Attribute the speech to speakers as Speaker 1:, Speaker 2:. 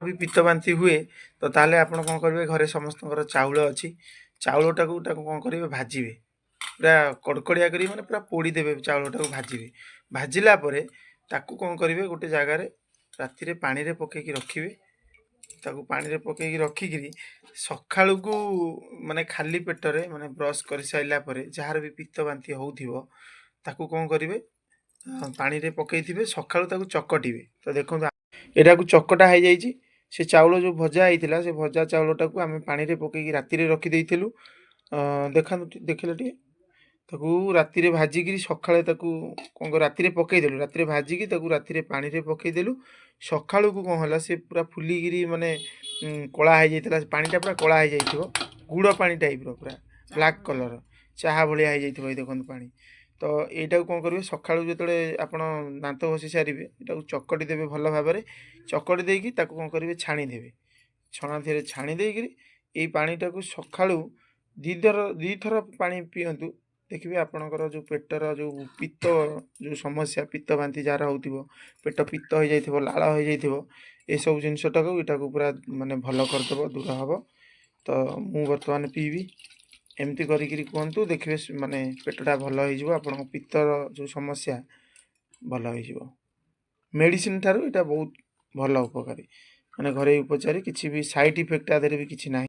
Speaker 1: भी पित्त बांती हुए तो ताले आपण कौन करेंगे घरे समस्त चाउल अच्छी चाउलटा को कौन करेंगे भाजबे पूरा कड़कड़िया करी माने पूरा पोड़ी देबे चाउलटा को भाजबे भाजिला परे ताकू कौन करेंगे गोटे जगार राति पानी रे पकेकी रखिए ताकू पानी रे पकेकी रखिकी सकाळू को माने खाली पेटरे माने ब्रश कर साइला परे जार भी पित्त बांती होउथिबो ताकू कौन करेंगे पानी रे पकेइथिबे सकाळू ताकू चकटिबे तो देखो एटा को चकटा हो जाइए से चाउल जो भजा होता से भजा चाउलटा को आम पानी रे पकईकी राति रखी देलु देखा देखिले टे ताकू राति भाजिकी सकाଳେ कौन राति पकईदेलु राति भाजिकी राति पानी रे पकईदेलु सकाळू को कौन है से पूरा फुलिकी माने कला हो जाता पानीटा पूरा कला हो जाइए गुड़ पानी टाइप पूरा ब्लैक कलर चाहा भाया हो जाइए देखो पानी तो यहाँ कौन करेंगे सकाळू जो आप दांत घसी सारे यहाँ चकटी देवे भल भाव में चकटी देकी कौन करेंगे छाणीदेवे छणा थे छाणीदेक ये पानीटा को सकाळू दी थर पानी पीयंतु देखिए आपणकर जो पेटर जो पित्त जो समस्या पित्त बांती जार हो पेट पित्त हो जाइए लाल हो जाइए ये सब जिनसटा को यहाँ को पूरा माने भल करदेव दूर हम तो मु बर्तमान पीबी एमती करी कहतु देखिए माने पेटटा भल हो आप पित्तर जो समस्या भल हो मेडिसिन ठारू यहाँ बहुत भल उपकारी माने घरे उपचार किसी भी साइड इफेक्ट आदि भी किसी ना।